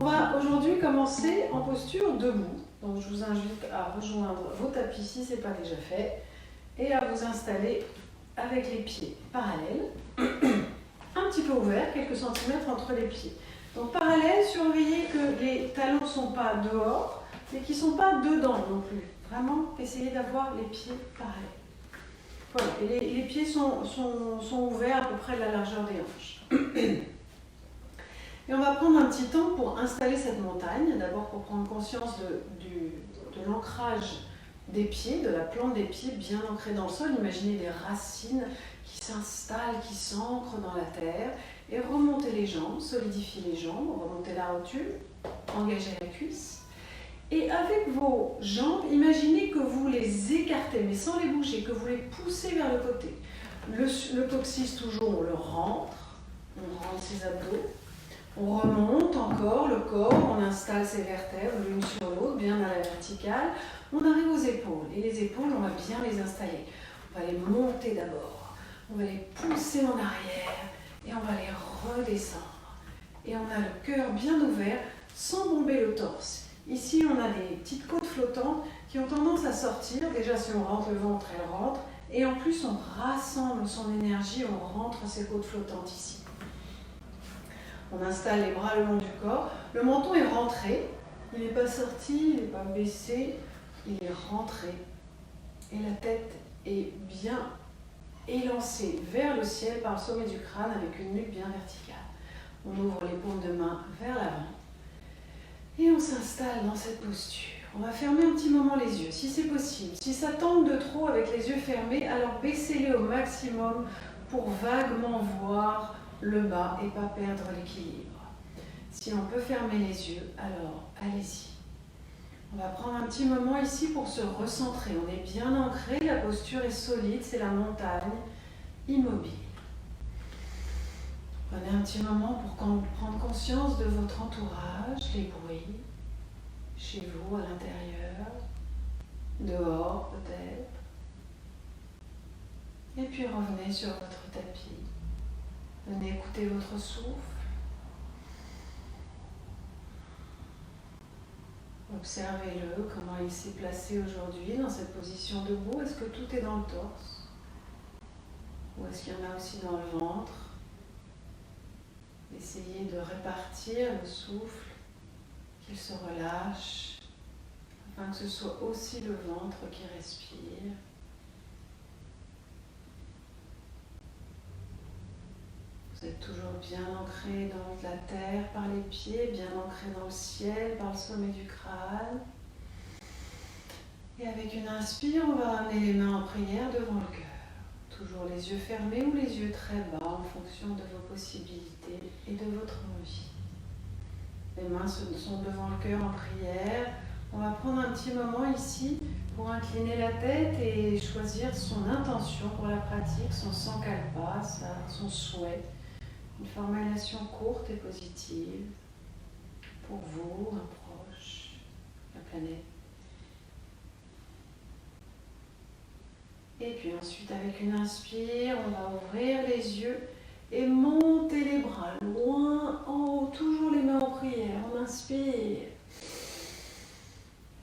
va aujourd'hui commencer en posture debout. Donc je vous invite à rejoindre vos tapis si ce n'est pas déjà fait et à vous installer avec les pieds parallèles, un petit peu ouverts, quelques centimètres entre les pieds. Donc parallèle, surveillez que les talons ne sont pas dehors, mais qu'ils ne sont pas dedans non plus. Vraiment, essayez d'avoir les pieds parallèles. Voilà, et les pieds sont ouverts à peu près de la largeur des hanches. Et on va prendre un petit temps pour installer cette montagne, d'abord pour prendre conscience de l'ancrage des pieds, de la plante des pieds bien ancrée dans le sol. Imaginez des racines qui s'installent, qui s'ancrent dans la terre. Et remontez les jambes, solidifiez les jambes, remontez la rotule, engagez la cuisse. Et avec vos jambes, imaginez que vous les écartez, mais sans les bouger, que vous les poussez vers le côté. Le coccyx, toujours, on le rentre ses abdos. On remonte encore le corps, on installe ses vertèbres l'une sur l'autre, bien à la verticale. On arrive aux épaules. Et les épaules, on va bien les installer. On va les monter d'abord. On va les pousser en arrière et on va les redescendre. Et on a le cœur bien ouvert sans bomber le torse. Ici, on a des petites côtes flottantes qui ont tendance à sortir. Déjà, si on rentre le ventre, elle rentre. Et en plus, on rassemble son énergie, on rentre ces côtes flottantes ici. On installe les bras le long du corps. Le menton est rentré. Il n'est pas sorti, il n'est pas baissé. Il est rentré. Et la tête est bien élancée vers le ciel par le sommet du crâne avec une nuque bien verticale. On ouvre les paumes de main vers l'avant. Et on s'installe dans cette posture. On va fermer un petit moment les yeux, si c'est possible. Si ça tente de trop avec les yeux fermés, alors baissez-les au maximum pour vaguement voir le bas et pas perdre l'équilibre. Si on peut fermer les yeux, alors allez-y. On va prendre un petit moment ici pour se recentrer. On est bien ancré, la posture est solide, c'est la montagne, immobile. Prenez un petit moment pour prendre conscience de votre entourage, les bruits, chez vous, à l'intérieur, dehors peut-être. Et puis revenez sur votre tapis. Venez écouter votre souffle. Observez-le, comment il s'est placé aujourd'hui dans cette position debout. Est-ce que tout est dans le torse? Ou est-ce qu'il y en a aussi dans le ventre? Essayez de répartir le souffle, qu'il se relâche, afin que ce soit aussi le ventre qui respire. Vous êtes toujours bien ancré dans la terre par les pieds, bien ancré dans le ciel par le sommet du crâne. Et avec une inspire, on va ramener les mains en prière devant le cœur. Toujours les yeux fermés ou les yeux très bas en fonction de vos possibilités et de votre envie. Les mains sont devant le cœur en prière. On va prendre un petit moment ici pour incliner la tête et choisir son intention pour la pratique, son sankalpa, son souhait. Une formulation courte et positive pour vous, un proche, la planète. Et puis ensuite, avec une inspire, on va ouvrir les yeux et monter les bras loin en haut, toujours les mains en prière. On inspire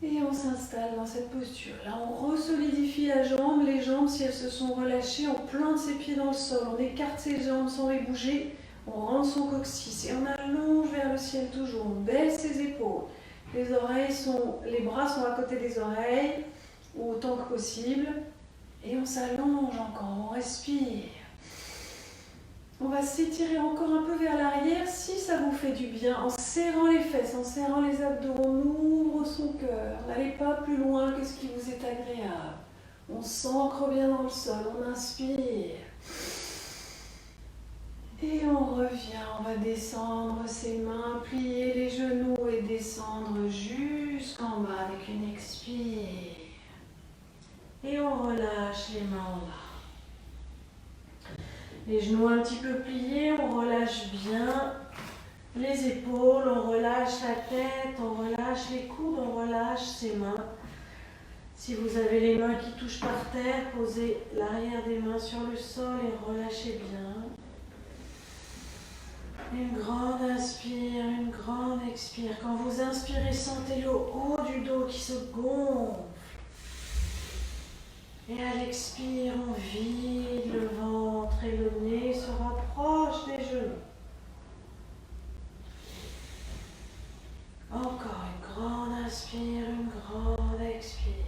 et on s'installe dans cette posture. Là, on resolidifie la jambe. Les jambes, si elles se sont relâchées, on plante ses pieds dans le sol. On écarte ses jambes sans les bouger. On rentre son coccyx et on allonge vers le ciel toujours. On baisse ses épaules. Les bras sont à côté des oreilles, ou autant que possible. Et on s'allonge encore, on respire. On va s'étirer encore un peu vers l'arrière si ça vous fait du bien, en serrant les fesses, en serrant les abdos. On ouvre son cœur. N'allez pas plus loin que ce qui vous est agréable. On s'ancre bien dans le sol, on inspire. Et on revient, on va descendre ses mains, plier les genoux et descendre jusqu'en bas avec une expire. Et on relâche les mains en bas. Les genoux un petit peu pliés, on relâche bien les épaules, on relâche la tête, on relâche les coudes, on relâche ses mains. Si vous avez les mains qui touchent par terre, posez l'arrière des mains sur le sol et relâchez bien. Une grande inspire, une grande expire. Quand vous inspirez, sentez le haut du dos qui se gonfle. Et à l'expire, on vide le ventre et le nez se rapproche des genoux. Encore une grande inspire, une grande expire.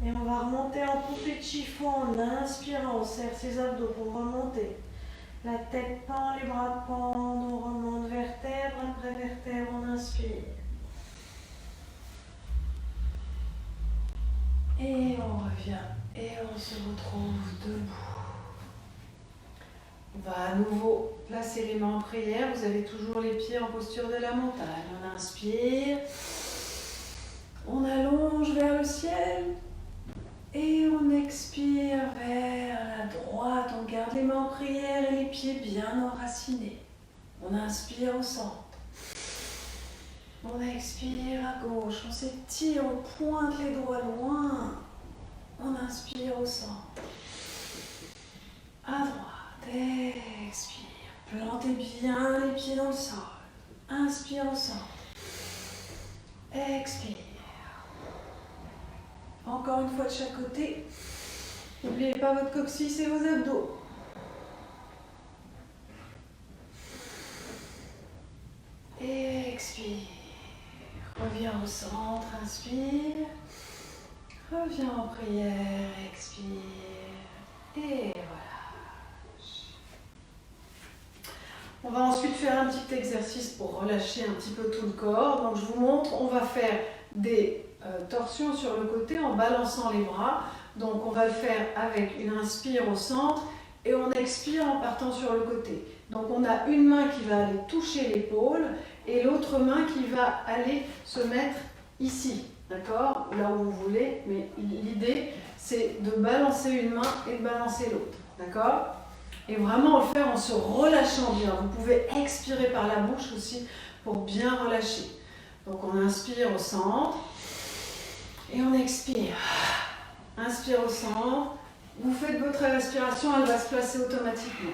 Et on va remonter en poupée de chiffon en inspirant. On serre ses abdos pour remonter. La tête pend, les bras pendent, on remonte vertèbre après vertèbre, on inspire. Et on revient et on se retrouve debout. On va à nouveau placer les mains en prière. Vous avez toujours les pieds en posture de la montagne. On inspire, on allonge vers le ciel et on expire vers la droite. On garde les mains en prière et les pieds bien enracinés. On inspire au centre. On expire à gauche, on s'étire, on pointe les doigts loin. On inspire au centre. À droite, expire. Plantez bien les pieds dans le sol. Inspire au centre. Expire. Encore une fois de chaque côté. N'oubliez pas votre coccyx et vos abdos. Expire. Reviens au centre, inspire. Reviens en prière, expire. Et voilà. On va ensuite faire un petit exercice pour relâcher un petit peu tout le corps. Donc je vous montre, on va faire des torsions sur le côté en balançant les bras. Donc on va le faire avec une inspire au centre et on expire en partant sur le côté. Donc on a une main qui va aller toucher l'épaule et l'autre main qui va aller se mettre ici, d'accord? Là où vous voulez, mais l'idée c'est de balancer une main et de balancer l'autre, d'accord? Et vraiment le faire en se relâchant bien. Vous pouvez expirer par la bouche aussi pour bien relâcher. Donc on inspire au centre et on expire. Inspire au centre. Vous faites votre respiration, elle va se placer automatiquement.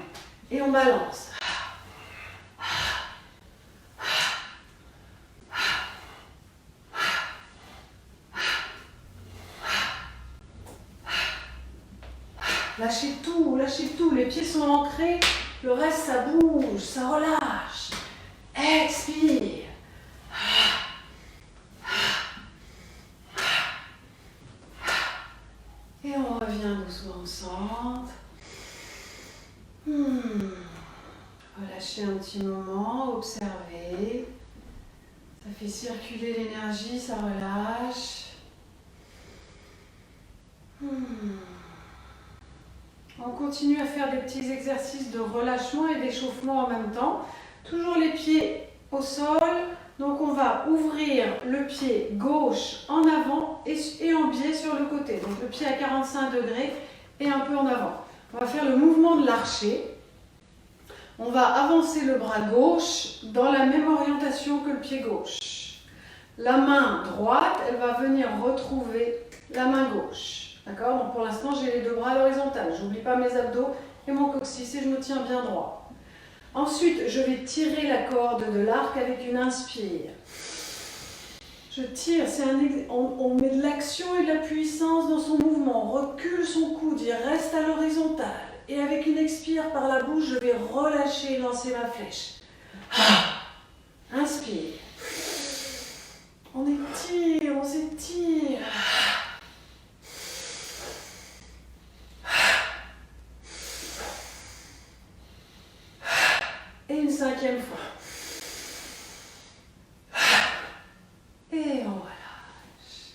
Et on balance. Lâchez tout, les pieds sont ancrés, le reste ça bouge, ça relâche. Expire. Et on revient doucement au centre. Relâchez un petit moment, observez. Ça fait circuler l'énergie, ça relâche. On continue à faire des petits exercices de relâchement et d'échauffement en même temps. Toujours les pieds au sol. Donc on va ouvrir le pied gauche en avant et en biais sur le côté. Donc le pied à 45 degrés et un peu en avant. On va faire le mouvement de l'archer. On va avancer le bras gauche dans la même orientation que le pied gauche. La main droite, elle va venir retrouver la main gauche. D'accord? Donc pour l'instant, j'ai les deux bras à l'horizontale. Je n'oublie pas mes abdos et mon coccyx et je me tiens bien droit. Ensuite, je vais tirer la corde de l'arc avec une inspire. Je tire, on met de l'action et de la puissance dans son mouvement. On recule son coude, il reste à l'horizontale. Et avec une expire par la bouche, je vais relâcher et lancer ma flèche. Inspire. On étire, on s'étire. Et une cinquième fois. Et on relâche.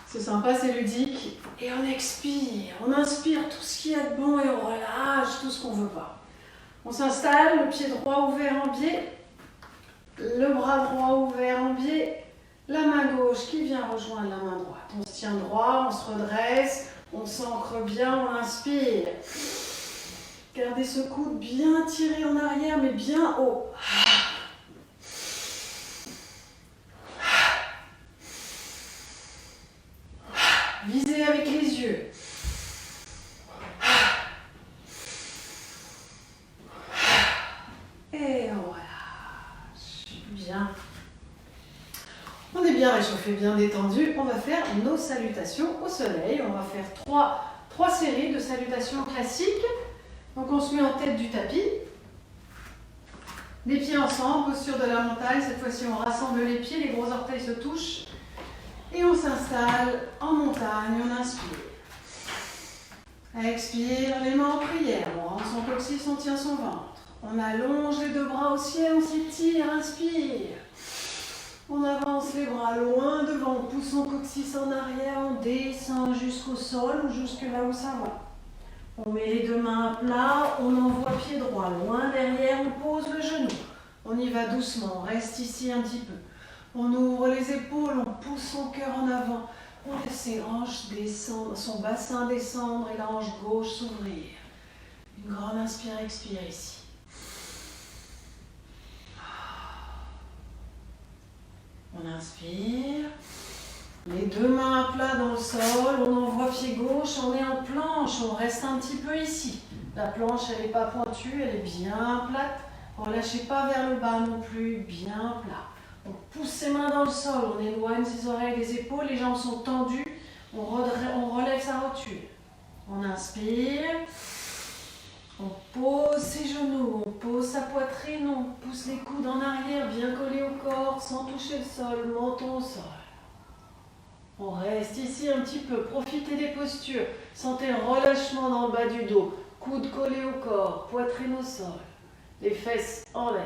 C'est sympa, c'est ludique. Et on expire. On inspire tout ce qu'il y a de bon et on relâche tout ce qu'on ne veut pas. On s'installe, le pied droit ouvert en biais. Le bras droit ouvert en biais. La main gauche qui vient rejoindre la main droite. On se tient droit, on se redresse. On s'ancre bien, on inspire. Gardez ce coude bien tiré en arrière, mais bien haut. Visez avec les yeux. On est bien réchauffé, bien détendu. On va faire nos salutations au soleil. On va faire trois séries de salutations classiques. Donc on se met en tête du tapis. Les pieds ensemble, posture de la montagne. Cette fois-ci, on rassemble les pieds, les gros orteils se touchent. Et on s'installe en montagne. On inspire. Expire, les mains en prière. On rentre son coccyx, on tient son ventre. On allonge les deux bras au ciel, on s'étire, inspire. On avance les bras loin devant, on pousse son coccyx en arrière, on descend jusqu'au sol ou jusque là où ça va. On met les deux mains à plat, on envoie pied droit loin derrière, on pose le genou. On y va doucement, on reste ici un petit peu. On ouvre les épaules, on pousse son cœur en avant. On laisse ses hanches descendre, son bassin descendre et la hanche gauche s'ouvrir. Une grande inspire, expire ici. On inspire, les deux mains à plat dans le sol, on envoie pied gauche, on est en planche, on reste un petit peu ici. La planche, elle n'est pas pointue, elle est bien plate. Ne relâchez pas vers le bas non plus, bien plat. On pousse ses mains dans le sol, on éloigne ses oreilles des épaules, les jambes sont tendues, on relève sa rotule. On inspire. On pose ses genoux, on pose sa poitrine, on pousse les coudes en arrière, bien collés au corps, sans toucher le sol, menton au sol. On reste ici un petit peu, profitez des postures. Sentez le relâchement dans le bas du dos, coudes collés au corps, poitrine au sol, les fesses en l'air.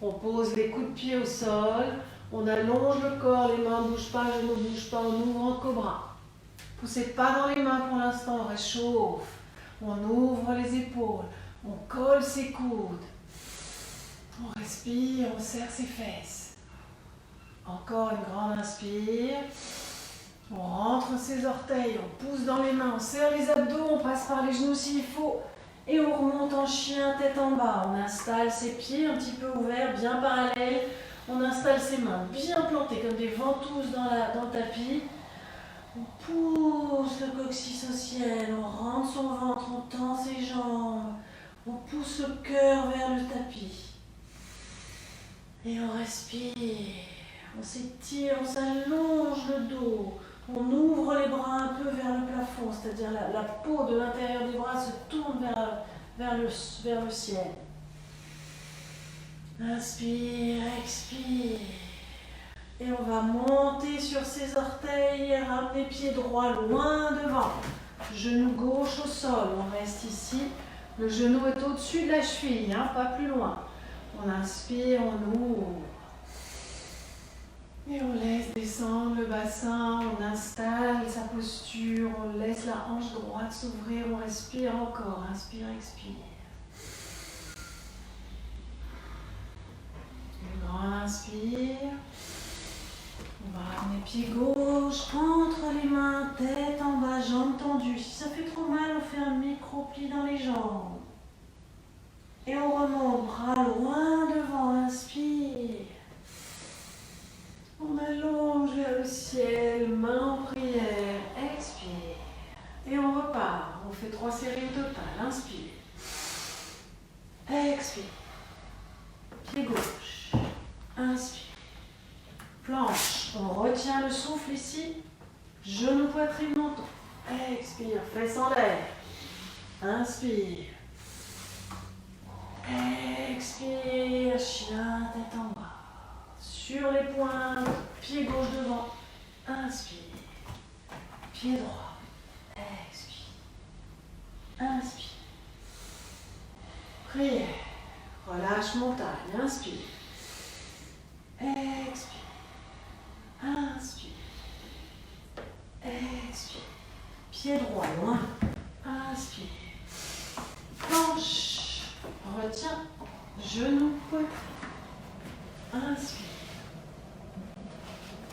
On pose les coups de pied au sol, on allonge le corps, les mains ne bougent pas, genoux ne bougent pas, on ouvre en cobra. Poussez pas dans les mains pour l'instant, on réchauffe. On ouvre les épaules, on colle ses coudes, on respire, on serre ses fesses. Encore une grande inspire, on rentre ses orteils, on pousse dans les mains, on serre les abdos, on passe par les genoux s'il faut et on remonte en chien tête en bas. On installe ses pieds un petit peu ouverts, bien parallèles, on installe ses mains bien plantées comme des ventouses dans le tapis. On pousse le coccyx au ciel, on rentre son ventre, on tend ses jambes, on pousse le cœur vers le tapis. Et on respire, on s'étire, on s'allonge le dos, on ouvre les bras un peu vers le plafond, c'est-à-dire la peau de l'intérieur des bras se tourne vers le ciel. Inspire, expire. Et on va monter sur ses orteils, ramener pied droit loin devant. Genou gauche au sol, on reste ici. Le genou est au-dessus de la cheville, pas plus loin. On inspire, on ouvre. Et on laisse descendre le bassin, on installe sa posture, on laisse la hanche droite s'ouvrir, on respire encore. Inspire, expire. Une grande inspire. On va ramener pied gauche, entre les mains, tête en bas, jambes tendues. Si ça fait trop mal, on fait un micro-pli dans les jambes. Et on remonte, bras loin devant, inspire. On allonge vers le ciel, main en prière, expire. Et on repart, on fait 3 séries au total, inspire. Expire. Pied gauche, inspire. Planche, on retient le souffle ici, genou, poitrine, menton. Expire, fesses en l'air. Inspire. Expire, chien, tête en bas. Sur les pointes, pied gauche devant. Inspire. Pied droit. Expire. Inspire. Prière. Relâche montagne. Inspire. Expire. Inspire. Expire. Pied droit loin. Inspire. Planche. Retiens. Genou, poitrine. Inspire.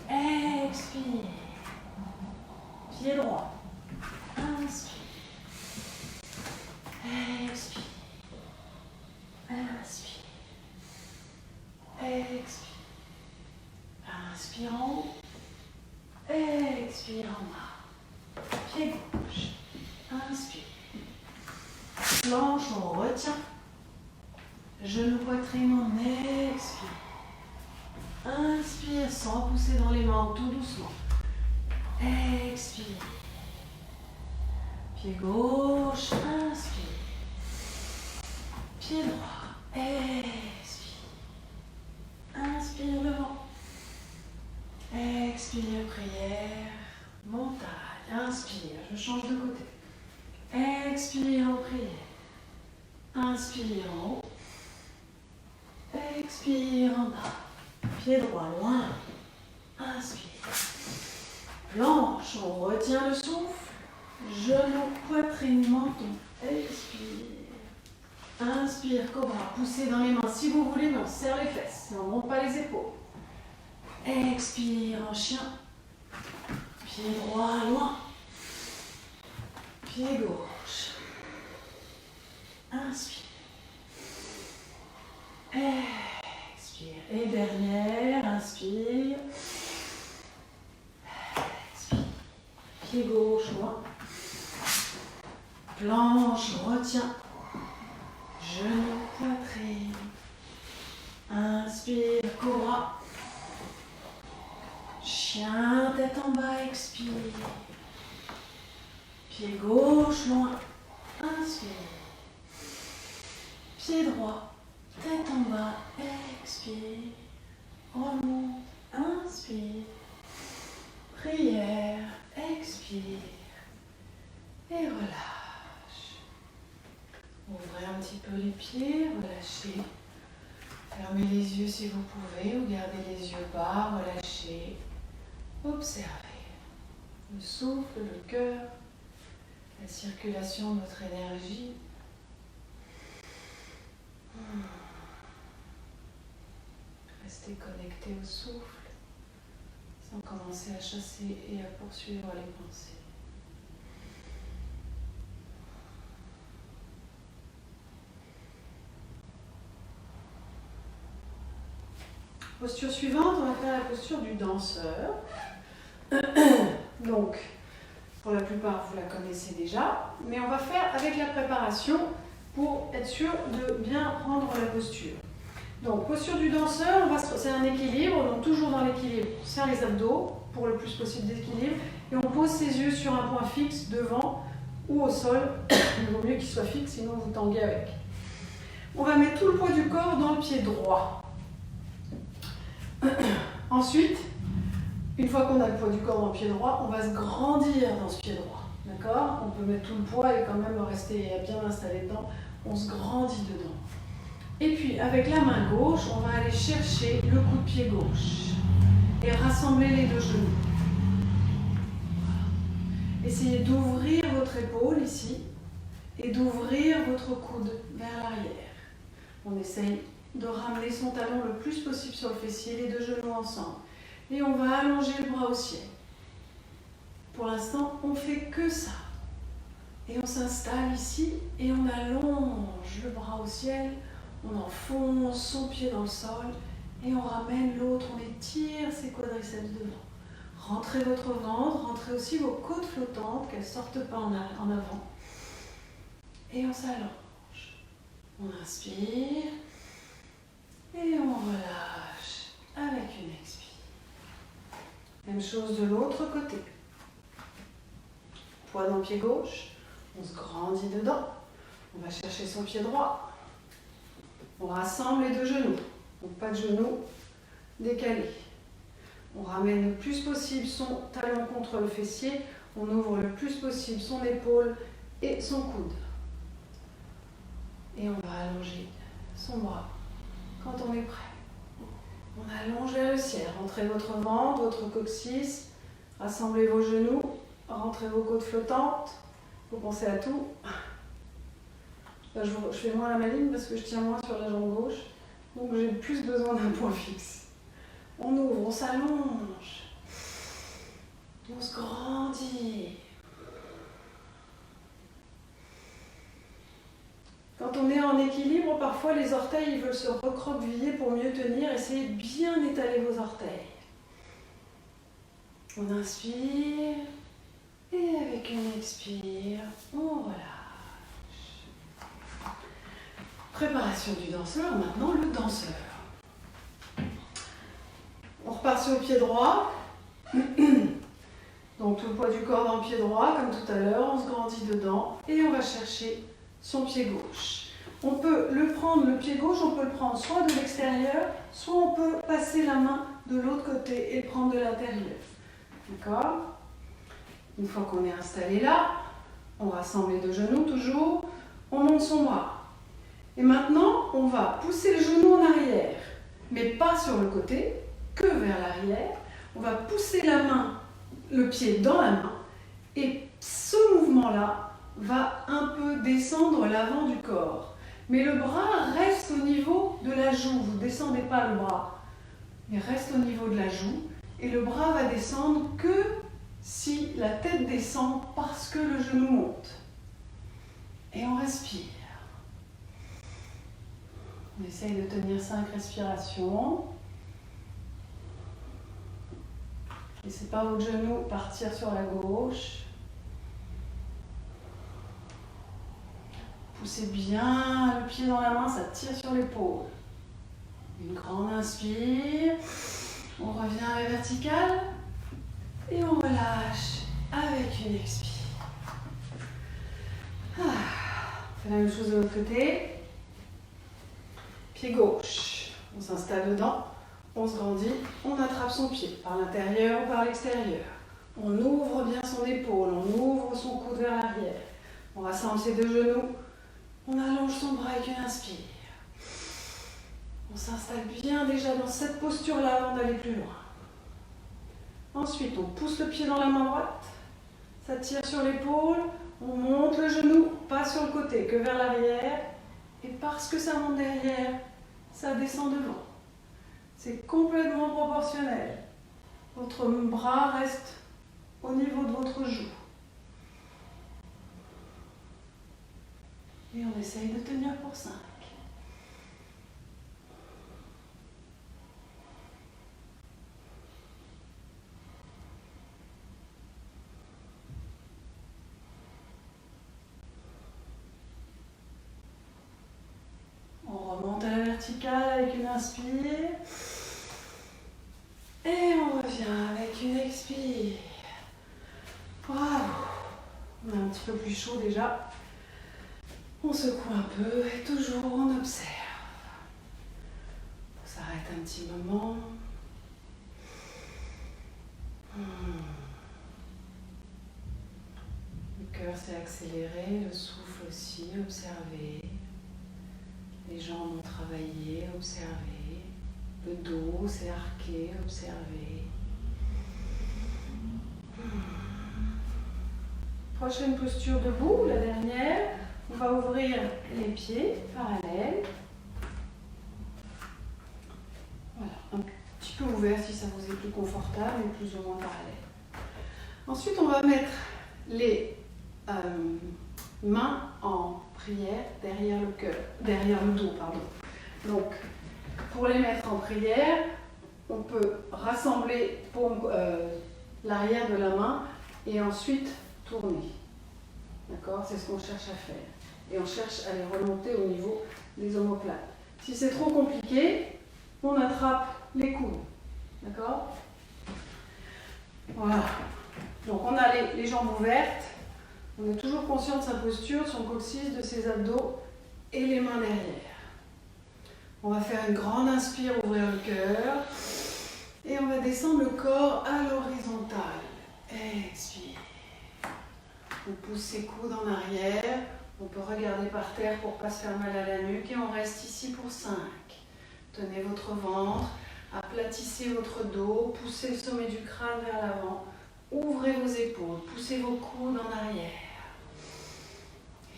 Expire. Pied droit. Inspire. Expire. Inspire. Expire. Inspire en haut. Expire en bas. Pied gauche. Inspire. Planche, on retient. Genou, poitrine, on expire. Inspire sans pousser dans les mains, tout doucement. Expire. Pied gauche, inspire. Pied droit, expire. Inspire devant. Expire, prière. Montagne, inspire, je change de côté. Expire en prière. Inspire en haut. Expire en bas. Pied droit loin. Inspire. Planche, on retient le souffle. Genou, poitrine, menton. Expire. Inspire, cobra. Poussez dans les mains si vous voulez, mais on serre les fesses. On ne monte pas les épaules. Expire en chien. Pied droit loin. Pied gauche. Inspire. Expire. Et dernière, inspire. Expire. Pied gauche loin. Planche, retient. Genou, poitrine. Inspire, cobra. Chien, tête en bas, expire. Pied gauche, loin. Inspire. Pied droit, tête en bas, expire. Remonte, inspire. Prière, expire. Et relâche. Ouvrez un petit peu les pieds, relâchez. Fermez les yeux si vous pouvez, ou gardez les yeux bas, relâchez. Observez le souffle, le cœur, la circulation de notre énergie. Restez connecté au souffle sans commencer à chasser et à poursuivre les pensées. Posture suivante, on va faire la posture du danseur. Donc, pour la plupart, vous la connaissez déjà, mais on va faire avec la préparation pour être sûr de bien prendre la posture. Donc, posture du danseur, c'est un équilibre, donc toujours dans l'équilibre, on serre les abdos pour le plus possible d'équilibre, et on pose ses yeux sur un point fixe devant ou au sol. Il vaut mieux qu'il soit fixe, sinon vous tanguez avec. On va mettre tout le poids du corps dans le pied droit. Ensuite, une fois qu'on a le poids du corps dans le pied droit, on va se grandir dans ce pied droit. D'accord ? On peut mettre tout le poids et quand même rester bien installé dedans. On se grandit dedans. Et puis, avec la main gauche, on va aller chercher le coup de pied gauche et rassembler les deux genoux. Voilà. Essayez d'ouvrir votre épaule ici et d'ouvrir votre coude vers l'arrière. On essaye de ramener son talon le plus possible sur le fessier, les deux genoux ensemble. Et on va allonger le bras au ciel. Pour l'instant, on ne fait que ça. Et on s'installe ici et on allonge le bras au ciel, on enfonce son pied dans le sol et on ramène l'autre, on étire ses quadriceps devant. Rentrez votre ventre, rentrez aussi vos côtes flottantes, qu'elles ne sortent pas en avant. Et on s'allonge. On inspire et on relâche avec une expire. Même chose de l'autre côté. Poids dans le pied gauche, on se grandit dedans. On va chercher son pied droit. On rassemble les deux genoux. Donc pas de genoux décalés. On ramène le plus possible son talon contre le fessier. On ouvre le plus possible son épaule et son coude. Et on va allonger son bras quand on est prêt. On allonge vers le ciel. Rentrez votre ventre, votre coccyx. Rassemblez vos genoux. Rentrez vos côtes flottantes. Vous pensez à tout. Là, je fais moins la maligne parce que je tiens moins sur la jambe gauche. Donc j'ai plus besoin d'un point fixe. On ouvre, on s'allonge. On se grandit. Quand on est en équilibre, parfois les orteils ils veulent se recroqueviller pour mieux tenir. Essayez de bien étaler vos orteils. On inspire et avec une expire, on relâche. Préparation du danseur, maintenant le danseur. sur le pied droit. Donc tout le poids du corps dans le pied droit, comme tout à l'heure, on se grandit dedans et on va chercher son pied gauche. On peut le prendre, le pied gauche, on peut le prendre soit de l'extérieur, soit on peut passer la main de l'autre côté et le prendre de l'intérieur. D'accord? Une fois qu'on est installé là, on rassemble les deux genoux toujours, on monte son bras. Et maintenant, on va pousser le genou en arrière, mais pas sur le côté, que vers l'arrière. On va pousser la main, le pied dans la main, et ce mouvement-là va un peu descendre l'avant du corps. Mais le bras reste au niveau de la joue, vous ne descendez pas le bras, il reste au niveau de la joue, et le bras va descendre que si la tête descend parce que le genou monte. Et on respire. On essaye de tenir 5 respirations. Laissez pas votre genou partir sur la gauche. Poussez bien le pied dans la main, ça tire sur l'épaule. Une grande inspire. On revient à la verticale. Et on relâche avec une expire. On fait la même chose de l'autre côté. Pied gauche, on s'installe dedans, on se grandit, on attrape son pied par l'intérieur ou par l'extérieur. On ouvre bien son épaule, on ouvre son coude vers l'arrière. On rassemble ses deux genoux, on allonge son bras avec une inspire. On s'installe bien déjà dans cette posture-là avant d'aller plus loin. Ensuite, on pousse le pied dans la main droite, ça tire sur l'épaule, on monte le genou, pas sur le côté, que vers l'arrière. Et parce que ça monte derrière, ça descend devant. C'est complètement proportionnel. Votre bras reste au niveau de votre joue. Et on essaye de tenir pour 5. On remonte à la verticale avec une inspire. Et on revient avec une expire. Waouh! On est un petit peu plus chaud déjà. On secoue un peu et toujours on observe. On s'arrête un petit moment. Le cœur s'est accéléré, le souffle aussi, observez. Les jambes ont travaillé, observez. Le dos s'est arqué, observez. Prochaine posture debout, la dernière. On va ouvrir les pieds parallèles. Voilà, un petit peu ouvert si ça vous est plus confortable et plus ou moins parallèle. Ensuite, on va mettre les mains en prière derrière le cœur, derrière le dos, pardon. Donc, pour les mettre en prière, on peut rassembler l'arrière de la main et ensuite tourner. D'accord? C'est ce qu'on cherche à faire. Et on cherche à les remonter au niveau des omoplates. Si c'est trop compliqué, on attrape les coudes. D'accord? Voilà. Donc on a les jambes ouvertes. On est toujours conscient de sa posture, de son coccyx, de ses abdos et les mains derrière. On va faire une grande inspire, ouvrir le cœur. Et on va descendre le corps à l'horizontale. Expire. On pousse ses coudes en arrière. On peut regarder par terre pour ne pas se faire mal à la nuque. Et on reste ici pour 5. Tenez votre ventre. Aplatissez votre dos. Poussez le sommet du crâne vers l'avant. Ouvrez vos épaules. Poussez vos coudes en arrière.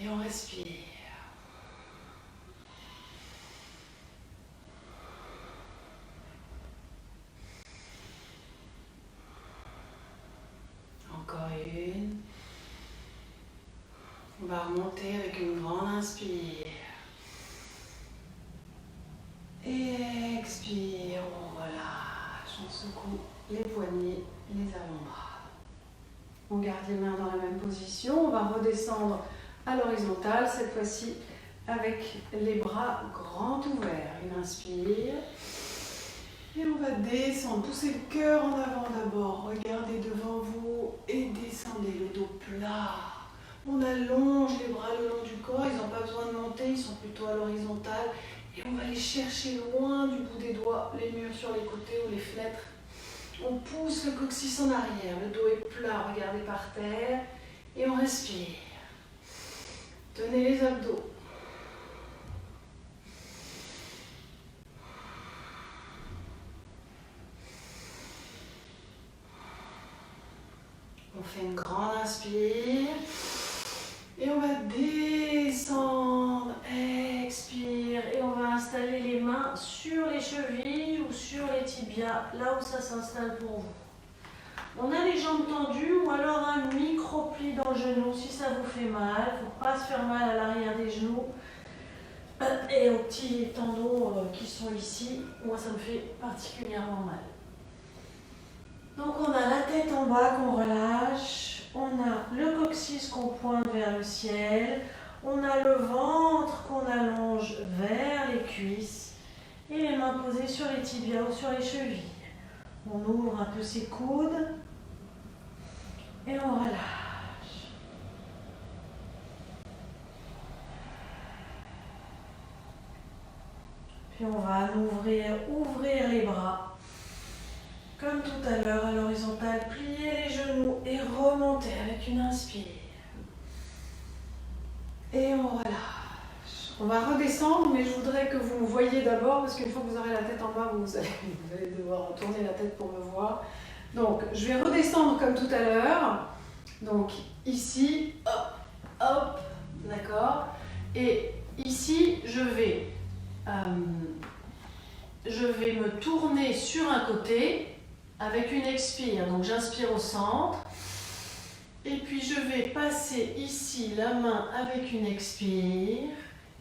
Et on respire. Encore une. On va remonter avec une grande inspire. Et expire, on relâche. On secoue les poignets, les avant-bras. On garde les mains dans la même position. On va redescendre à l'horizontale, cette fois-ci avec les bras grands ouverts. Une inspire. Et on va descendre, poussez le cœur en avant d'abord, regardez devant vous et descendez le dos plat. On allonge les bras le long du corps, ils n'ont pas besoin de monter, ils sont plutôt à l'horizontale. Et on va les chercher loin du bout des doigts, les murs sur les côtés ou les fenêtres. On pousse le coccyx en arrière, le dos est plat, regardez par terre. Et on respire. Tenez les abdos. On fait une grande inspire. Et on va descendre, expire. Et on va installer les mains sur les chevilles ou sur les tibias, là où ça s'installe pour vous. On a les jambes tendues ou alors un micro-pli dans le genou si ça vous fait mal. Il ne faut pas se faire mal à l'arrière des genoux et aux petits tendons qui sont ici. Moi, ça me fait particulièrement mal. Donc, on a la tête en bas qu'on relâche. On a le coccyx qu'on pointe vers le ciel. On a le ventre qu'on allonge vers les cuisses. Et les mains posées sur les tibias ou sur les chevilles. On ouvre un peu ses coudes. Et on relâche. Puis on va ouvrir les bras. Comme tout à l'heure à l'horizontale, plier les genoux et remonter avec une inspire. Et on relâche. On va redescendre, mais je voudrais que vous me voyiez d'abord, parce qu'une fois que vous aurez la tête en bas, vous allez devoir tourner la tête pour me voir. Donc, je vais redescendre comme tout à l'heure. Donc, ici, hop, hop, d'accord. Et ici, je vais me tourner sur un côté avec une expire. Donc, j'inspire au centre. Et puis, je vais passer ici la main avec une expire.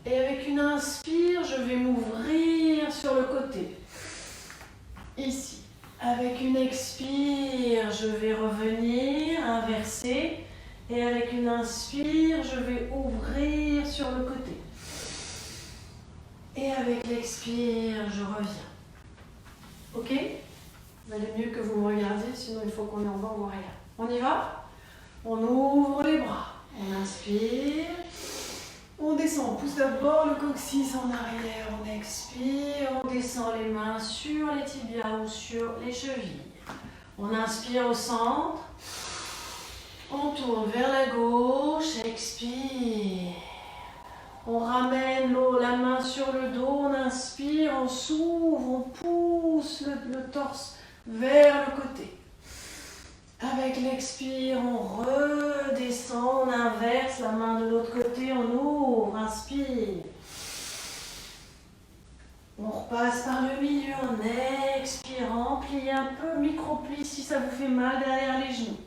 Et avec une inspire, je vais m'ouvrir sur le côté. Ici. Avec une expire, je vais revenir, inverser. Et avec une inspire, je vais ouvrir sur le côté. Et avec l'expire, je reviens. Ok? Il valait mieux que vous me regardiez, sinon une fois qu'on est en bas, on ne voit rien. On y va? On ouvre les bras. On inspire. On descend, on pousse d'abord le coccyx en arrière, on expire, on descend les mains sur les tibias ou sur les chevilles. On inspire au centre, on tourne vers la gauche, expire. On ramène la main sur le dos, on inspire, on s'ouvre, on pousse le torse vers le côté. Avec l'expire, on redescend, on inverse la main de l'autre côté, on ouvre, inspire. On repasse par le milieu en expirant, pliez un peu, micro-pli si ça vous fait mal derrière les genoux.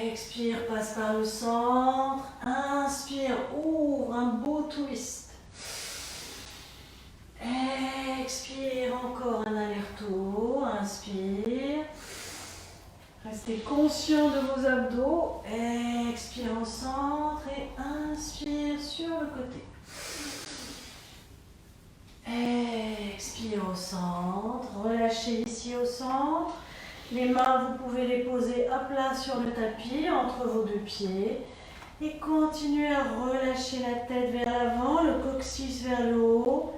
Expire, passe par le centre, inspire, ouvre, un beau twist. Expire, encore un aller-retour, inspire. Restez conscient de vos abdos. Expire au centre et inspire sur le côté. Expire au centre, relâchez ici au centre. Les mains, vous pouvez les poser à plat sur le tapis, entre vos deux pieds. Et continuez à relâcher la tête vers l'avant, le coccyx vers le haut.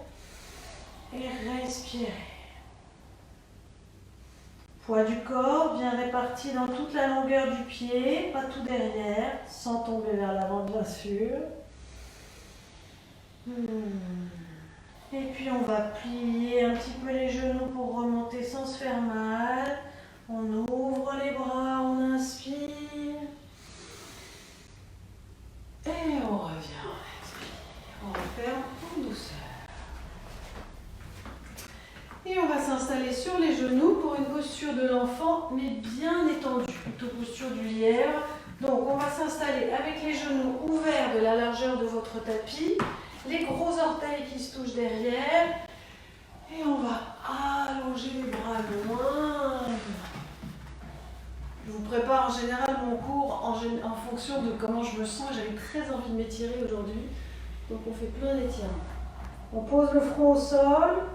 Et respirez. Poids du corps bien réparti dans toute la longueur du pied, pas tout derrière, sans tomber vers l'avant bien sûr. Et puis on va plier un petit peu les genoux pour remonter sans se faire mal. On ouvre les bras, on inspire. Et on revient, on expire. On referme en douceur. Et on va s'installer sur les genoux pour une posture de l'enfant, mais bien étendue, plutôt posture du lièvre. Donc on va s'installer avec les genoux ouverts de la largeur de votre tapis, les gros orteils qui se touchent derrière, et on va allonger les bras loin. Je vous prépare en général mon cours en fonction de comment je me sens. J'avais très envie de m'étirer aujourd'hui, donc on fait plein d'étirements. On pose le front au sol.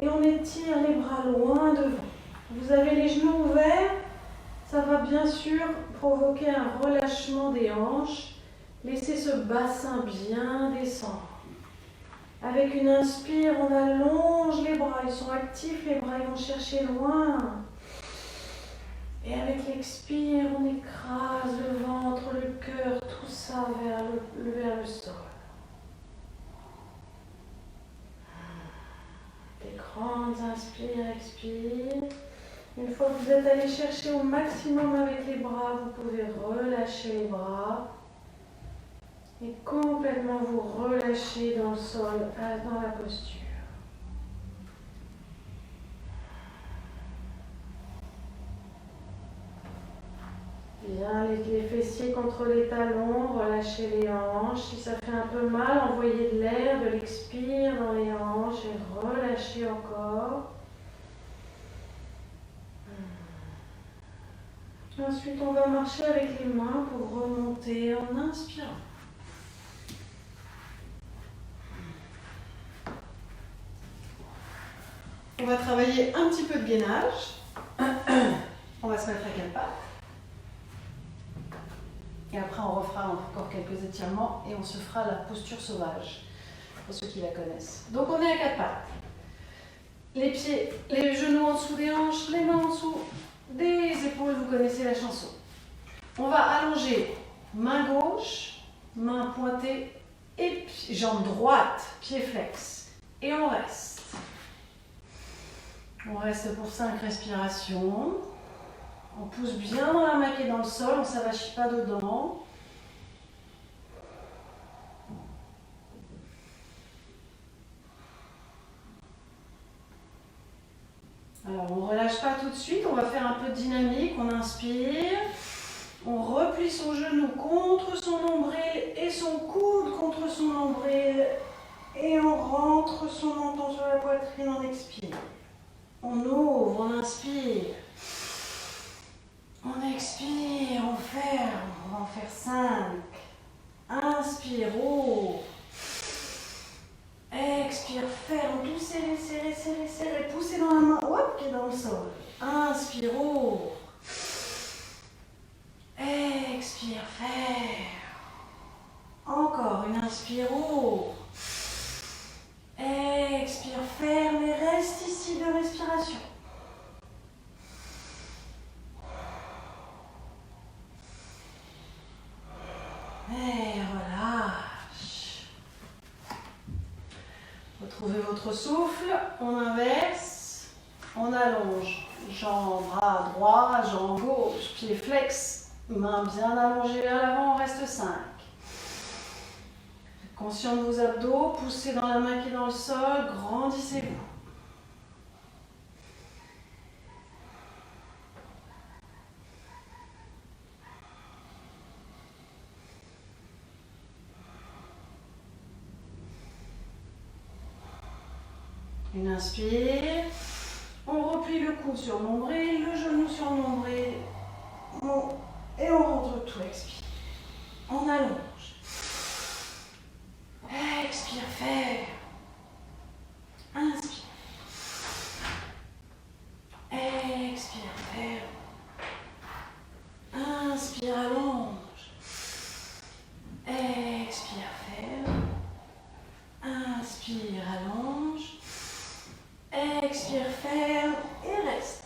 et on étire les bras loin devant. Vous avez les genoux ouverts, ça va bien sûr provoquer un relâchement des hanches. Laissez ce bassin bien descendre. Avec une inspire, on allonge les bras, ils sont actifs, les bras ils vont chercher loin. Et avec l'expire, on écrase le ventre, le cœur, tout ça vers le sol. Des grandes inspires, expire. Une fois que vous êtes allé chercher au maximum avec les bras, vous pouvez relâcher les bras et complètement vous relâcher dans le sol, dans la posture. Bien, les fessiers contre les talons, relâchez les hanches. Si ça fait un peu mal, envoyez de l'air, de l'expire dans les hanches et relâchez encore. Ensuite, on va marcher avec les mains pour remonter en inspirant. On va travailler un petit peu de gainage. On va se mettre à quatre pattes. Et après, on refera encore quelques étirements et on se fera la posture sauvage, pour ceux qui la connaissent. Donc, on est à quatre pattes. Les pieds, les genoux en dessous des hanches, les mains en dessous des épaules, vous connaissez la chanson. On va allonger main gauche, main pointée et jambe droite, pied flex. Et on reste. On reste pour 5 respirations. On pousse bien dans la main qui est dans le sol, on ne s'avachit pas dedans. Alors, on ne relâche pas tout de suite, on va faire un peu de dynamique. On inspire, on replie son genou contre son nombril et son coude contre son nombril. Et on rentre son menton sur la poitrine, on expire. On ouvre, on inspire. On expire, on ferme, on va en faire 5. Inspire, ouvre. Expire, ferme, tout serré, serré, serré, serré. Poussez dans la main, hop, qui est dans le sol. Inspire, ouvre. Expire, ferme. Encore une inspire, ouvre. Expire, ferme et reste ici de respiration. Et relâche. Retrouvez votre souffle, on inverse, on allonge. Jambe, bras droit, jambe gauche, pied flex, main bien allongée vers l'avant, on reste 5. Conscient de vos abdos, poussez dans la main qui est dans le sol, grandissez-vous. Une inspire, on replie le coude sur le nombril, le genou sur le nombril, et on rentre tout, expire. On allonge. Expire, ferme. Inspire. Expire, ferme. Inspire, allonge. Expire, ferme. Inspire, allonge. Expire, ferme et reste.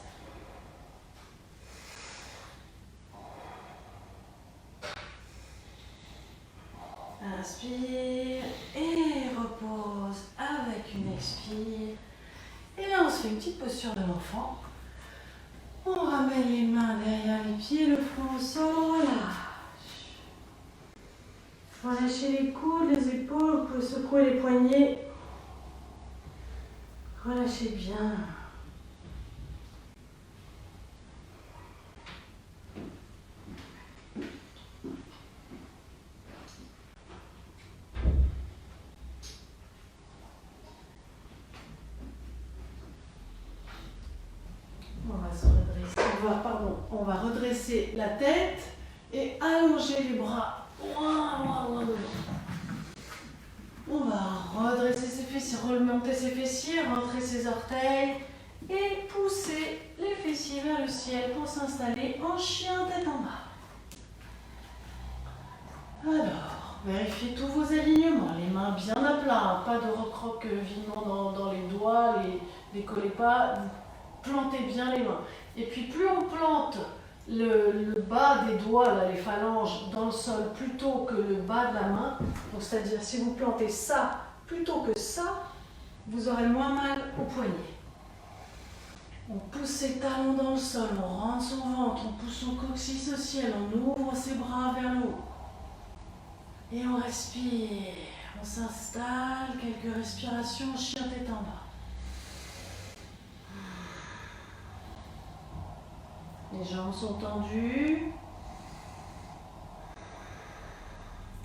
Inspire et repose avec une expire. Et là, on se fait une petite posture de l'enfant. On ramène les mains derrière les pieds, le front au sol, on relâche. Relâchez les coudes, les épaules, vous pouvez secouer les poignets. Relâchez bien. On va redresser la tête et allonger les bras loin, loin, loin devant. On va redresser ses fessiers, remonter ses fessiers, rentrer ses orteils et pousser les fessiers vers le ciel pour s'installer en chien tête en bas. Alors, vérifiez tous vos alignements, les mains bien à plat, pas de recroque vivement dans les doigts, les décollez pas, plantez bien les mains. Et puis plus on plante le bas des doigts, là, les phalanges, dans le sol plutôt que le bas de la main, donc c'est-à-dire si vous plantez ça plutôt que ça, vous aurez moins mal au poignet. On pousse ses talons dans le sol, on rentre son ventre, on pousse son coccyx au ciel, on ouvre ses bras vers le haut. Et on respire, on s'installe, quelques respirations, chien tête en bas. Les jambes sont tendues.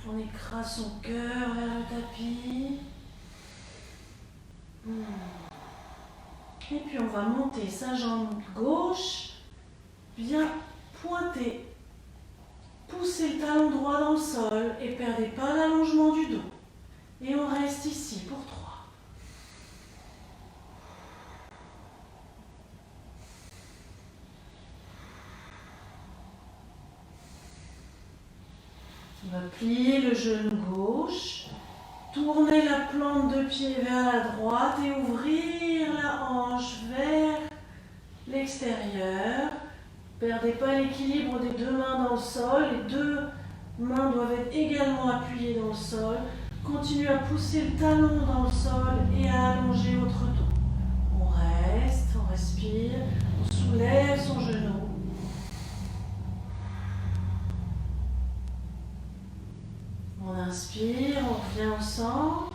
On écrase son cœur vers le tapis. Et puis on va monter sa jambe gauche, bien pointée. Poussez le talon droit dans le sol et perdez pas l'allongement du dos. Et on reste ici pour 3. On va plier le genou gauche, tourner la plante de pied vers la droite et ouvrir la hanche vers l'extérieur. Perdez pas l'équilibre des deux mains dans le sol, les deux mains doivent être également appuyées dans le sol. Continuez à pousser le talon dans le sol et à allonger votre dos. On reste, on respire, on soulève son genou. On inspire, on revient au centre.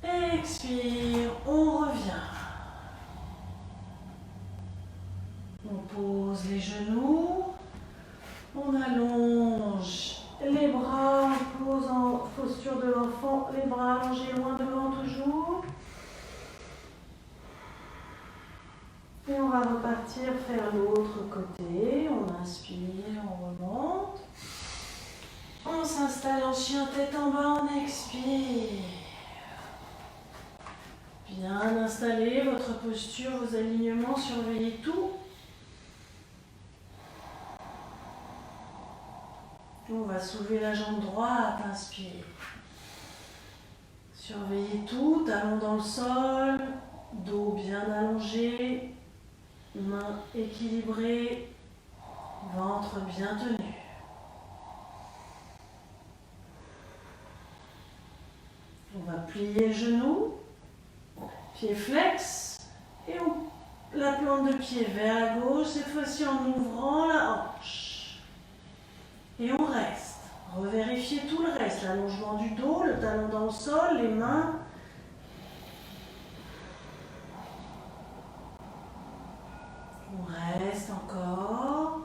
Expire, on revient. On pose les genoux. On allonge les bras, on pose en posture de l'enfant, les bras allongés loin devant toujours. Et on va repartir faire l'autre côté. On inspire, on remonte. On s'installe en chien tête en bas, on expire. Bien installez votre posture, vos alignements, surveillez tout. On va soulever la jambe droite, inspire. Surveillez tout, talon dans le sol, dos bien allongé, mains équilibrées, ventre bien tenu. On va plier le genou, pied flex, et la plante de pied vers la gauche, cette fois-ci en ouvrant la hanche. Et on reste. Revérifiez tout le reste, l'allongement du dos, le talon dans le sol, les mains. On reste encore.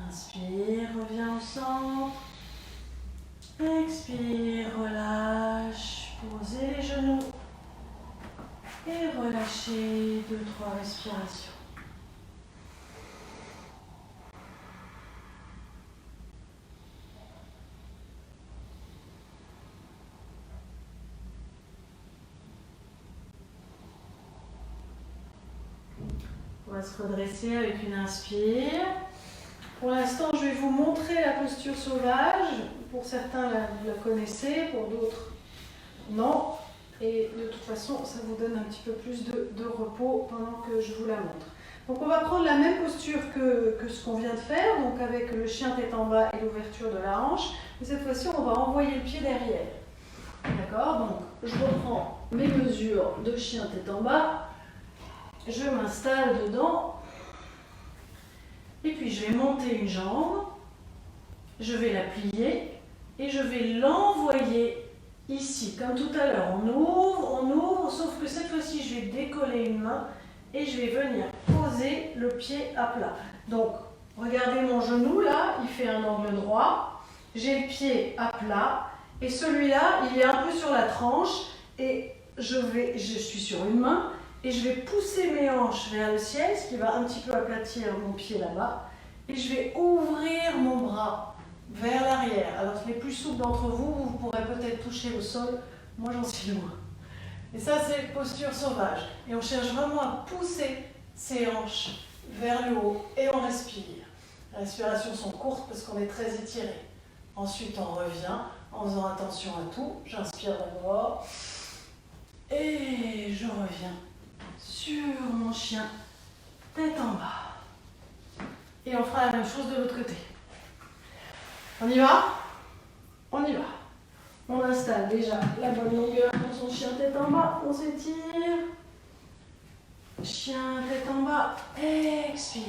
Inspire, reviens au centre. Expire, relâche. Posez les genoux. Et relâchez 2-3 respirations. On va se redresser avec une inspire. Pour l'instant, je vais vous montrer la posture sauvage. Pour certains, vous la connaissez, pour d'autres, non. Et de toute façon, ça vous donne un petit peu plus de repos pendant que je vous la montre. Donc on va prendre la même posture que ce qu'on vient de faire, donc avec le chien tête en bas et l'ouverture de la hanche. Mais cette fois-ci, on va envoyer le pied derrière. D'accord? Donc je reprends mes mesures de chien tête en bas. Je m'installe dedans. Et puis je vais monter une jambe. Je vais la plier et je vais l'envoyer ici, comme tout à l'heure. On ouvre, sauf que cette fois-ci, je vais décoller une main et je vais venir poser le pied à plat. Donc, regardez mon genou là, il fait un angle droit. J'ai le pied à plat et celui-là, il est un peu sur la tranche et je suis sur une main et je vais pousser mes hanches vers le ciel, ce qui va un petit peu aplatir mon pied là-bas. et je vais ouvrir mon bras vers l'arrière. Alors les plus souples d'entre vous, vous pourrez peut-être toucher le sol, moi j'en suis loin. Et ça c'est posture sauvage. Et on cherche vraiment à pousser ses hanches vers le haut et on respire. Les respirations sont courtes parce qu'on est très étiré. Ensuite on revient en faisant attention à tout. J'inspire d'abord et je reviens sur mon chien, tête en bas. Et on fera la même chose de l'autre côté. On y va? On y va. On installe déjà la bonne longueur pour son chien tête en bas. On s'étire. Chien tête en bas. Expire.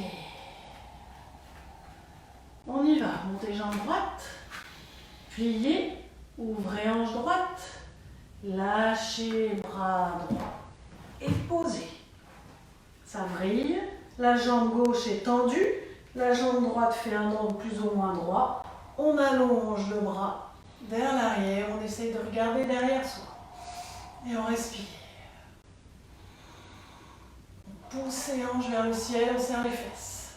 On y va. Montez jambe droite. Pliez. Ouvrez hanche droite. Lâchez bras droit. Et posez. Ça vrille. La jambe gauche est tendue. La jambe droite fait un angle plus ou moins droit. On allonge le bras vers l'arrière, on essaye de regarder derrière soi. Et on respire. On pousse les hanches vers le ciel, on serre les fesses.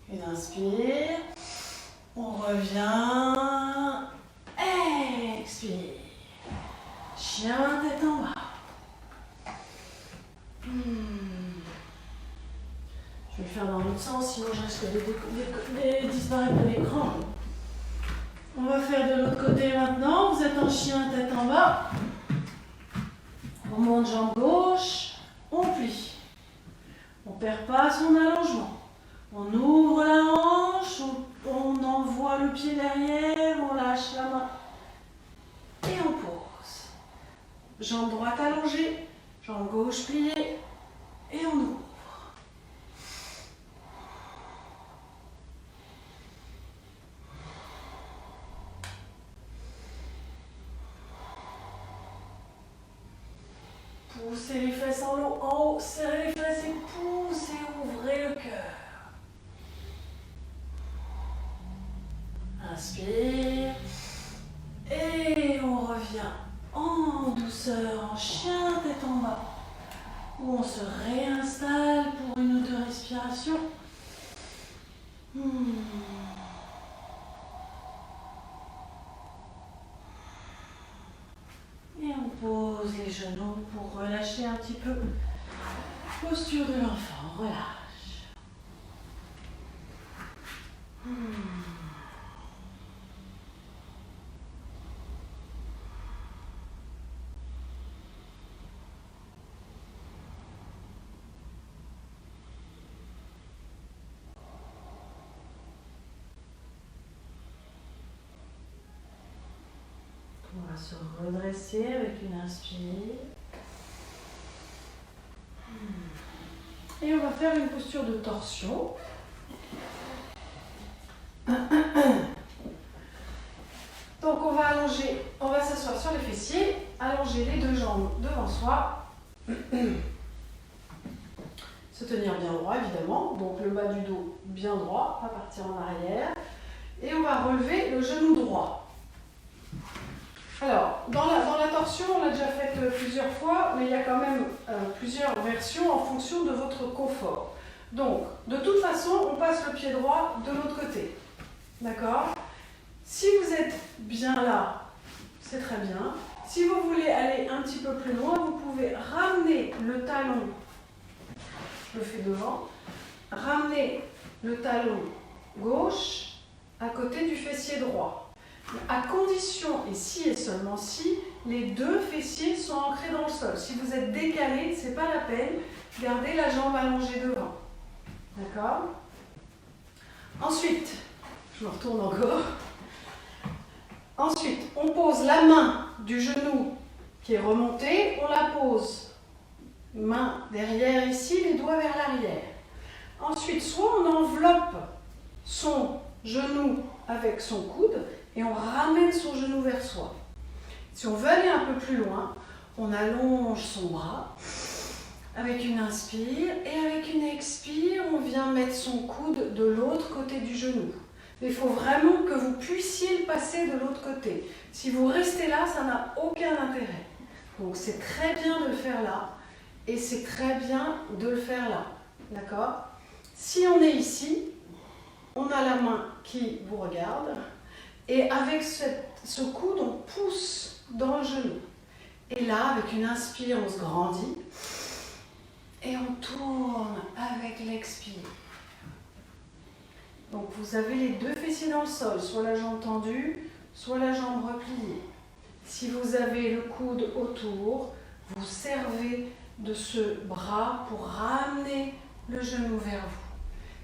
Une inspire. On revient. Expire. Chien tête en bas. Je vais le faire dans l'autre sens, sinon je risque de disparaître de l'écran. On va faire de l'autre côté maintenant. Vous êtes en chien, tête en bas. On monte jambe gauche. On plie. On ne perd pas son allongement. On ouvre la hanche. On envoie le pied derrière. On lâche la main. Et on pose. Jambe droite allongée. Jambe gauche pliée. Et on ouvre. Poussez les fesses en haut, serrez les fesses et poussez, ouvrez le cœur. Inspire. Et on revient en douceur, en chien tête en bas. Où on se réinstalle pour une ou deux respirations. Et on pose les genoux pour relâcher un petit peu. Posture de l'enfant, relâche. On va se redresser avec une inspire. Et on va faire une posture de torsion. Donc on va allonger, on va s'asseoir sur les fessiers, allonger les deux jambes devant soi. Se tenir bien droit évidemment, donc le bas du dos bien droit, pas partir en arrière. Et on va relever le genou droit. Alors, dans la torsion, on l'a déjà faite plusieurs fois, mais il y a quand même plusieurs versions en fonction de votre confort. Donc, de toute façon, on passe le pied droit de l'autre côté. D'accord? Si vous êtes bien là, c'est très bien. Si vous voulez aller un petit peu plus loin, vous pouvez ramener le talon, je le fais devant, ramener le talon gauche à côté du fessier droit. À condition, et si et seulement si, les deux fessiers sont ancrés dans le sol. Si vous êtes décalé, ce n'est pas la peine. Gardez la jambe allongée devant. D'accord? Ensuite, je me retourne encore. Ensuite, on pose la main du genou qui est remontée. On la pose, main derrière ici, les doigts vers l'arrière. Ensuite, soit on enveloppe son genou avec son coude, et on ramène son genou vers soi. Si on veut aller un peu plus loin, on allonge son bras avec une inspire et avec une expire, on vient mettre son coude de l'autre côté du genou. Mais il faut vraiment que vous puissiez le passer de l'autre côté. Si vous restez là, ça n'a aucun intérêt. Donc c'est très bien de le faire là et c'est très bien de le faire là. D'accord? Si on est ici, on a la main qui vous regarde et avec ce coude, on pousse dans le genou. Et là, avec une inspire, on se grandit et on tourne avec l'expire. Donc vous avez les deux fessiers dans le sol, soit la jambe tendue, soit la jambe repliée. Si vous avez le coude autour, vous servez de ce bras pour ramener le genou vers vous.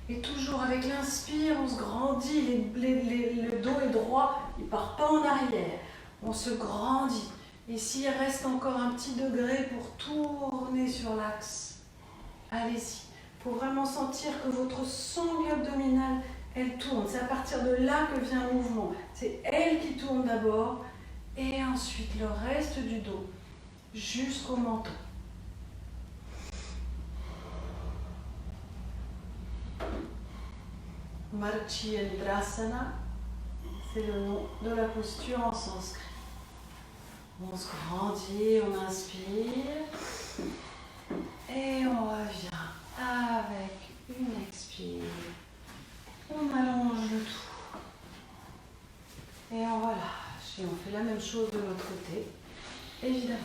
Et toujours avec l'inspire, on se grandit, le dos est droit, il ne part pas en arrière. On se grandit. Et s'il reste encore un petit degré pour tourner sur l'axe, allez-y. Il faut vraiment sentir que votre sangle abdominale, elle tourne. C'est à partir de là que vient le mouvement. C'est elle qui tourne d'abord et ensuite le reste du dos jusqu'au menton. Marchendrasana, c'est le nom de la posture en sanskrit. On se grandit, on inspire et on revient avec une expire. On allonge le tout et on relâche. Et on fait la même chose de l'autre côté, évidemment.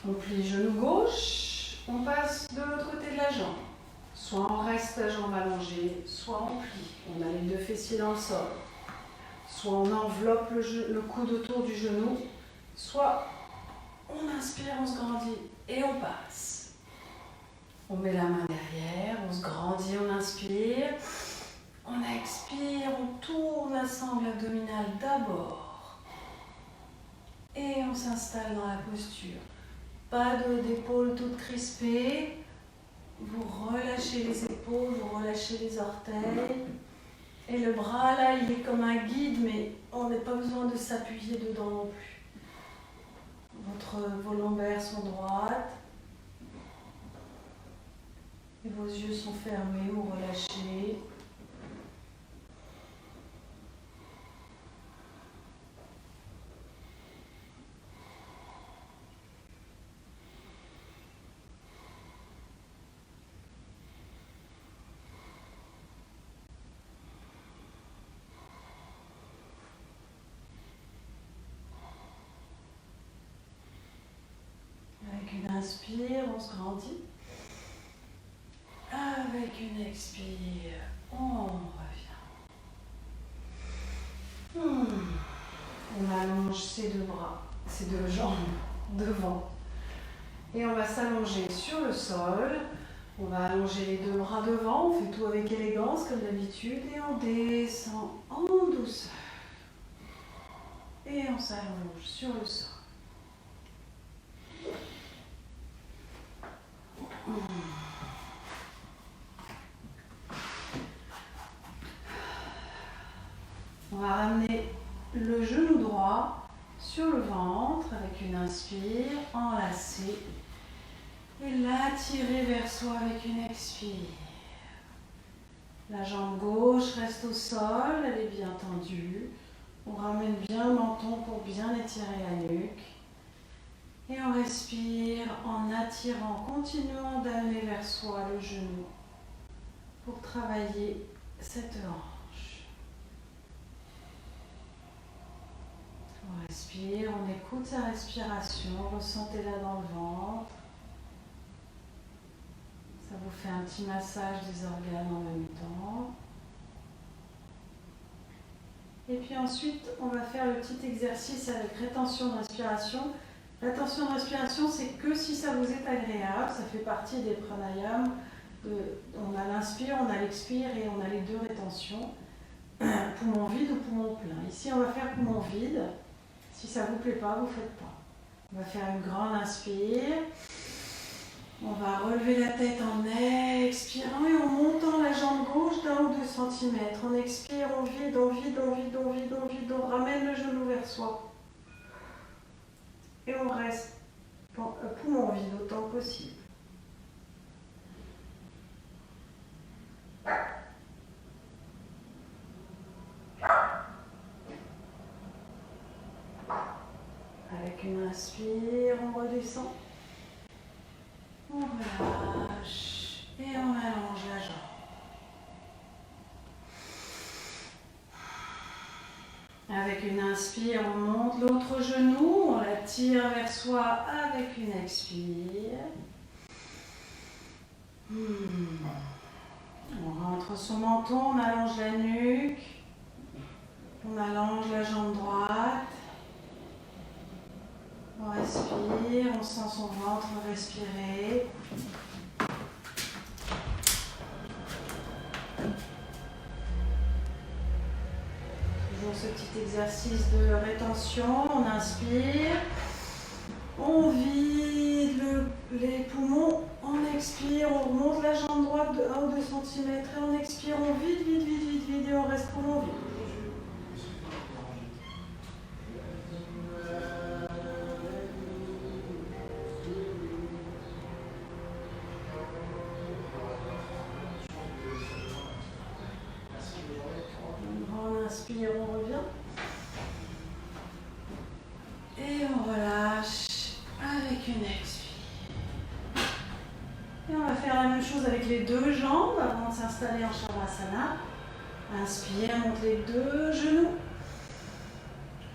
On plie genou gauche, on passe de l'autre côté de la jambe. Soit on reste la jambe allongée, soit on plie. On a les deux fessiers dans le sol. Soit on enveloppe le coude autour du genou, soit on inspire, on se grandit et on passe. On met la main derrière, on se grandit, on inspire. On expire, on tourne la sangle abdominale d'abord. Et on s'installe dans la posture. Pas d'épaules toutes crispées. Vous relâchez les épaules, vous relâchez les orteils. Et le bras là, il est comme un guide, mais on n'a pas besoin de s'appuyer dedans non plus. Vos lombaires sont droites. Et vos yeux sont fermés ou relâchés. Avec une inspire, on se grandit. Avec une expire, on revient. On allonge ses deux bras, ses deux jambes devant. Et on va s'allonger sur le sol. On va allonger les deux bras devant. On fait tout avec élégance comme d'habitude. Et on descend en douceur. Et on s'allonge sur le sol. On va ramener le genou droit sur le ventre avec une inspire, enlacer et l'attirer vers soi avec une expire. La jambe gauche reste au sol, elle est bien tendue. On ramène bien le menton pour bien étirer la nuque. Et on respire en attirant, continuant d'amener vers soi le genou pour travailler cette hanche. On respire, on écoute sa respiration, ressentez-la dans le ventre. Ça vous fait un petit massage des organes en même temps. Et puis ensuite, on va faire le petit exercice avec rétention de respiration. Rétention de respiration, c'est que si ça vous est agréable, ça fait partie des pranayams. On a l'inspire, on a l'expire et on a les deux rétentions. Poumon vide ou poumon plein. Ici, on va faire poumon vide. Si ça ne vous plaît pas, vous ne faites pas. On va faire une grande inspire. On va relever la tête en expirant et en montant la jambe gauche d'1 ou 2 cm. On expire, on vide, on vide, on vide, on vide, on vide, on ramène le genou vers soi. Et on reste poumon vide autant que possible. Avec une inspire, on redescend. On relâche Et on allonge la jambe. Avec une inspire, on monte l'autre genou, on la tire vers soi avec une expire. On rentre son menton, on allonge la nuque, on allonge la jambe droite. On respire, on sent son ventre respirer. Toujours ce petit exercice de rétention, on inspire, on vide les poumons, on expire, on remonte la jambe droite de 1 ou 2 cm et on expire, on vide, vide, vide, vide, vide et on reste poumon vide. On inspire, on revient. Et on relâche avec une expire. Et on va faire la même chose avec les deux jambes avant de s'installer en Shavasana. Inspire, monte les deux genoux.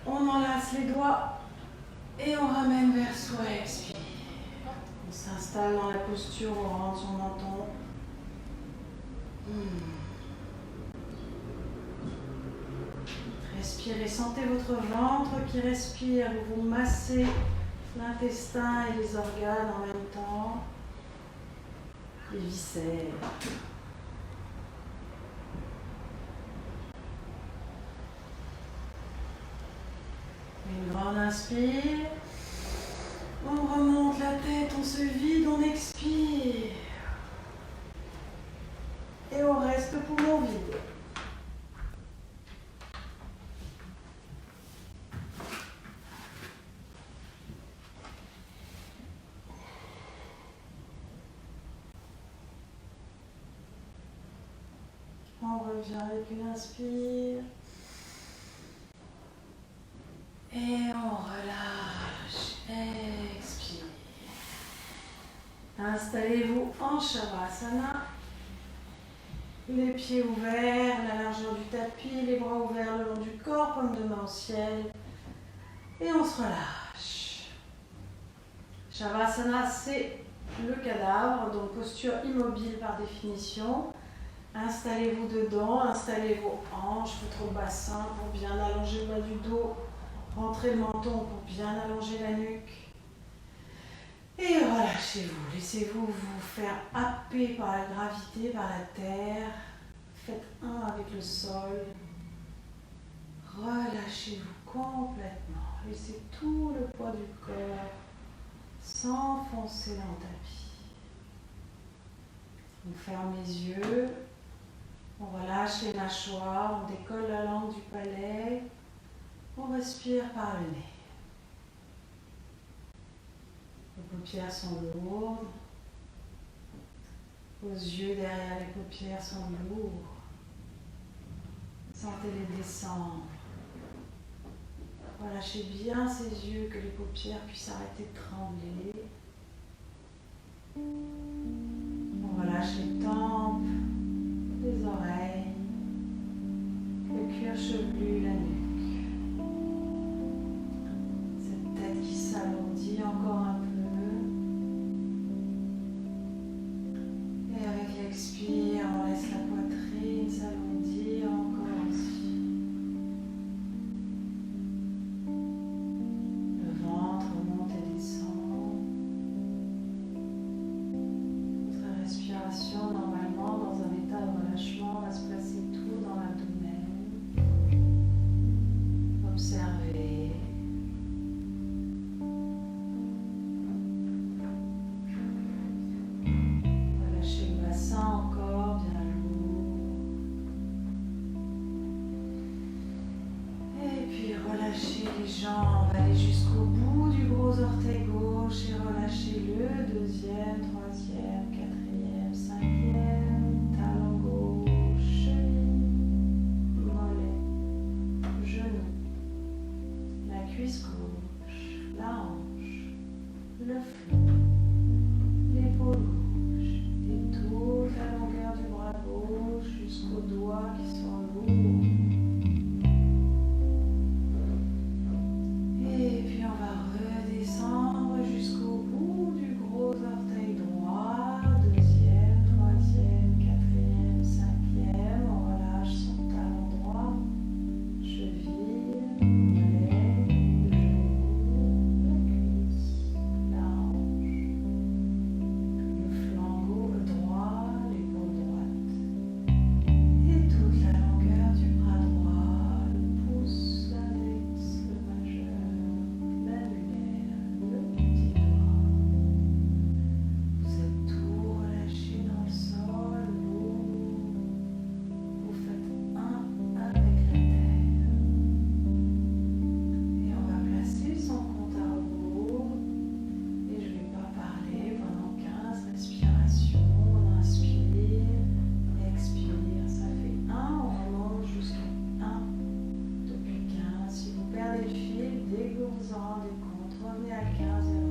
On enlace les doigts et on ramène vers soi, expire. On s'installe dans la posture, on rentre son menton. Respirez, sentez votre ventre qui respire, vous massez l'intestin et les organes en même temps, les viscères. Une grande inspire, on remonte la tête, on se vide, on expire. Et on reste poumon vide. On revient avec une inspire. Et on relâche. Expire. Installez-vous en Shavasana. Les pieds ouverts, la largeur du tapis, les bras ouverts le long du corps, paume de main au ciel. Et on se relâche. Shavasana, c'est le cadavre, donc posture immobile par définition. Installez-vous dedans, installez vos hanches, votre bassin pour bien allonger le bas du dos. Rentrez le menton pour bien allonger la nuque. Et relâchez-vous. Laissez-vous vous faire happer par la gravité, par la terre. Faites un avec le sol. Relâchez-vous complètement. Laissez tout le poids du corps s'enfoncer dans le tapis. On ferme les yeux. On relâche les mâchoires. On décolle la langue du palais. On respire par le nez. Les paupières sont lourdes. Vos yeux derrière les paupières sont lourds. Sentez-les descendre. Relâchez bien ces yeux, que les paupières puissent arrêter de trembler. On relâche les tempes, les oreilles, le cuir chevelu, la nuque. Cette tête qui s'alourdit encore un peu. Et avec l'expire, on laisse la poitrine s'alourdir encore aussi. Le ventre monte et descend. Votre respiration, normalement, dans un état de relâchement, va se placer tout dans l'abdomen. Observez. Relâchez le bassin encore, bien lourd. Et puis relâchez les jambes, allez jusqu'au bout du gros orteil gauche et relâchez le deuxième, troisième, quatrième, cinquième, talon gauche, cheville, mollet, genou, la cuisse gauche, la hanche, le flanc, l'épaule gauche et tout dès que vous vous en rendez compte, revenez à 15 et